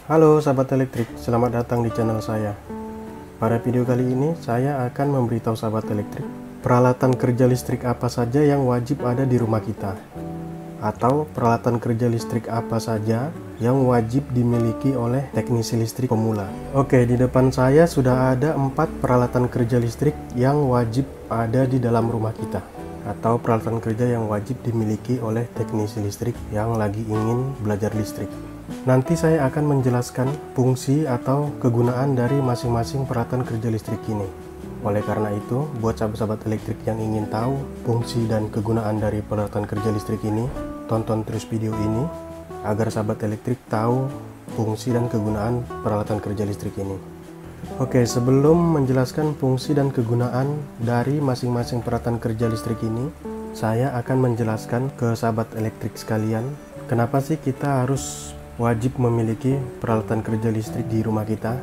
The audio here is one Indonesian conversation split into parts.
Halo sahabat elektrik, selamat datang di channel saya. Pada video kali ini saya akan memberitahu sahabat elektrik peralatan kerja listrik apa saja yang wajib ada di rumah kita, atau peralatan kerja listrik apa saja yang wajib dimiliki oleh teknisi listrik pemula. Oke, di depan saya sudah ada 4 peralatan kerja listrik yang wajib ada di dalam rumah kita, atau peralatan kerja yang wajib dimiliki oleh teknisi listrik yang lagi ingin belajar listrik. Nanti saya akan menjelaskan fungsi atau kegunaan dari masing-masing peralatan kerja listrik ini. Oleh karena itu, buat sahabat-sahabat elektrik yang ingin tahu fungsi dan kegunaan dari peralatan kerja listrik ini, tonton terus video ini agar sahabat elektrik tahu fungsi dan kegunaan peralatan kerja listrik ini. Oke, sebelum menjelaskan fungsi dan kegunaan dari masing-masing peralatan kerja listrik ini, saya akan menjelaskan ke sahabat elektrik sekalian, kenapa sih kita harus wajib memiliki peralatan kerja listrik di rumah kita.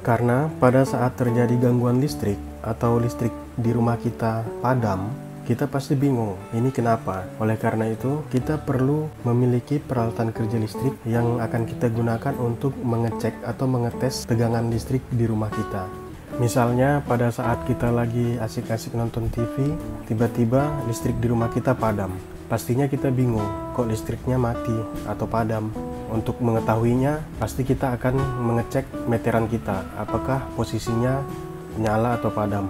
Karena pada saat terjadi gangguan listrik atau listrik di rumah kita padam, kita pasti bingung, ini kenapa? Oleh karena itu, kita perlu memiliki peralatan kerja listrik yang akan kita gunakan untuk mengecek atau mengetes tegangan listrik di rumah kita. Misalnya pada saat kita lagi asik-asik nonton TV, tiba-tiba listrik di rumah kita padam. Pastinya kita bingung, kok listriknya mati atau padam. Untuk mengetahuinya, pasti kita akan mengecek meteran kita, apakah posisinya nyala atau padam.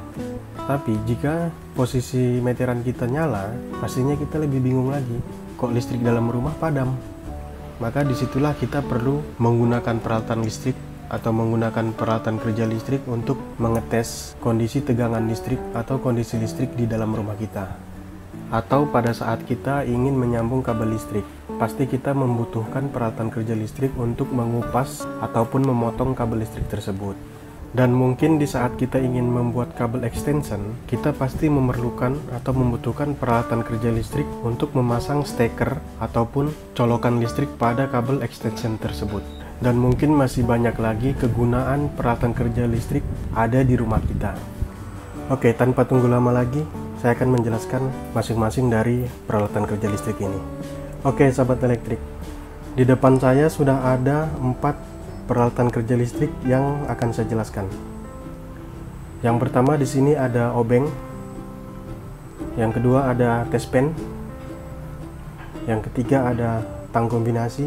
Tapi jika posisi meteran kita nyala, pastinya kita lebih bingung lagi, kok listrik dalam rumah padam. Maka disitulah kita perlu menggunakan peralatan listrik atau menggunakan peralatan kerja listrik untuk mengetes kondisi tegangan listrik atau kondisi listrik di dalam rumah kita. Atau pada saat kita ingin menyambung kabel listrik, pasti kita membutuhkan peralatan kerja listrik untuk mengupas ataupun memotong kabel listrik tersebut. Dan mungkin di saat kita ingin membuat kabel extension, kita pasti memerlukan atau membutuhkan peralatan kerja listrik untuk memasang steker ataupun colokan listrik pada kabel extension tersebut. Dan mungkin masih banyak lagi kegunaan peralatan kerja listrik ada di rumah kita. Oke, tanpa tunggu lama lagi, saya akan menjelaskan masing-masing dari peralatan kerja listrik ini. Oke, sahabat elektrik, di depan saya sudah ada 4 peralatan kerja listrik yang akan saya jelaskan. Yang pertama di sini ada obeng, yang kedua ada test pen, yang ketiga ada tang kombinasi,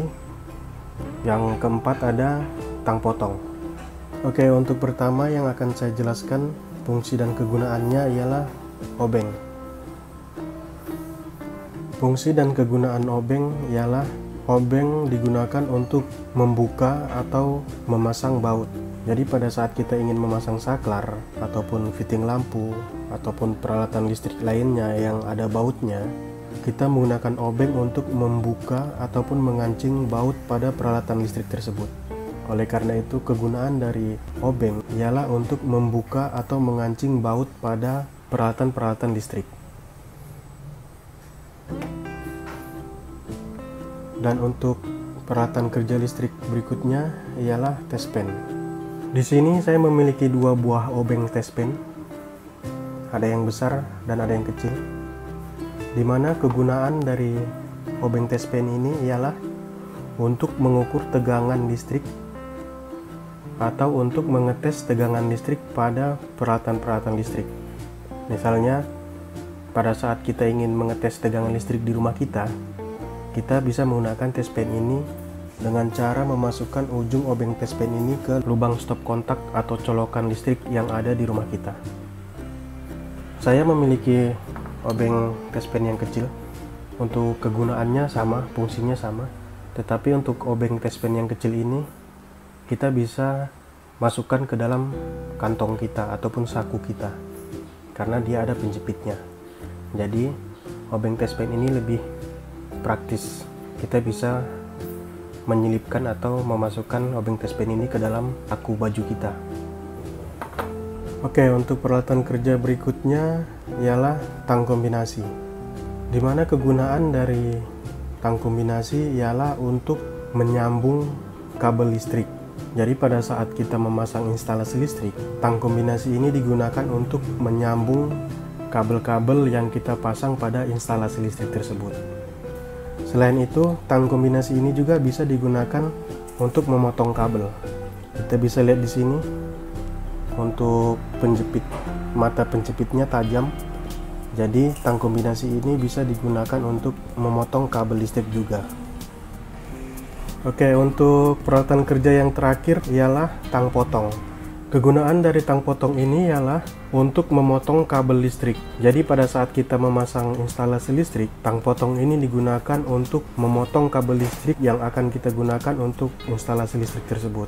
yang keempat ada tang potong. Oke, untuk pertama yang akan saya jelaskan fungsi dan kegunaannya ialah obeng. Fungsi dan kegunaan obeng ialah obeng digunakan untuk membuka atau memasang baut. Jadi pada saat kita ingin memasang saklar ataupun fitting lampu ataupun peralatan listrik lainnya yang ada bautnya, kita menggunakan obeng untuk membuka ataupun mengancing baut pada peralatan listrik tersebut. Oleh karena itu, kegunaan dari obeng ialah untuk membuka atau mengancing baut pada peralatan-peralatan listrik. Dan untuk peralatan kerja listrik berikutnya ialah test pen. Di sini saya memiliki 2 buah obeng test pen. Ada yang besar dan ada yang kecil. Dimana kegunaan dari obeng test pen ini ialah untuk mengukur tegangan listrik atau untuk mengetes tegangan listrik pada peralatan-peralatan listrik. Misalnya, pada saat kita ingin mengetes tegangan listrik di rumah kita bisa menggunakan test pen ini dengan cara memasukkan ujung obeng test pen ini ke lubang stop kontak atau colokan listrik yang ada di rumah kita. Saya memiliki obeng test pen yang kecil. Untuk kegunaannya sama, fungsinya sama. Tetapi untuk obeng test pen yang kecil ini, kita bisa masukkan ke dalam kantong kita ataupun saku kita, karena dia ada penjepitnya. Jadi obeng test pen ini lebih praktis. Kita bisa menyelipkan atau memasukkan obeng test pen ini ke dalam saku baju kita. Oke, untuk peralatan kerja berikutnya ialah tang kombinasi. Dimana kegunaan dari tang kombinasi ialah untuk menyambung kabel listrik. Jadi pada saat kita memasang instalasi listrik, tang kombinasi ini digunakan untuk menyambung kabel-kabel yang kita pasang pada instalasi listrik tersebut. Selain itu, tang kombinasi ini juga bisa digunakan untuk memotong kabel. Kita bisa lihat di sini untuk penjepit, mata penjepitnya tajam. Jadi tang kombinasi ini bisa digunakan untuk memotong kabel listrik juga. Oke, untuk peralatan kerja yang terakhir ialah tang potong. Kegunaan dari tang potong ini ialah untuk memotong kabel listrik. Jadi pada saat kita memasang instalasi listrik, tang potong ini digunakan untuk memotong kabel listrik yang akan kita gunakan untuk instalasi listrik tersebut.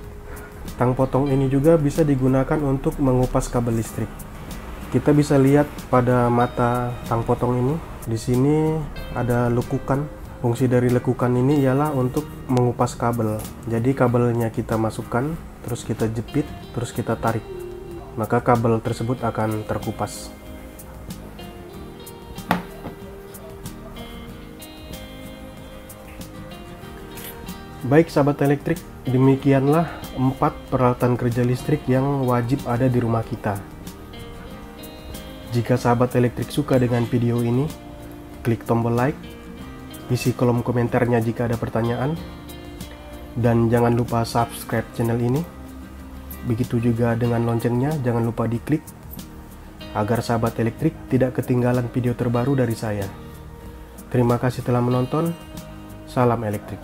Tang potong ini juga bisa digunakan untuk mengupas kabel listrik. Kita bisa lihat pada mata tang potong ini, di sini ada lekukan. Fungsi dari lekukan ini ialah untuk mengupas kabel. Jadi kabelnya kita masukkan, terus kita jepit, terus kita tarik. Maka kabel tersebut akan terkupas. Baik sahabat elektrik, demikianlah 4 peralatan kerja listrik yang wajib ada di rumah kita. Jika sahabat elektrik suka dengan video ini, klik tombol like, isi kolom komentarnya jika ada pertanyaan, dan jangan lupa subscribe channel ini. Begitu juga dengan loncengnya, jangan lupa diklik, agar sahabat elektrik tidak ketinggalan video terbaru dari saya. Terima kasih telah menonton, salam elektrik.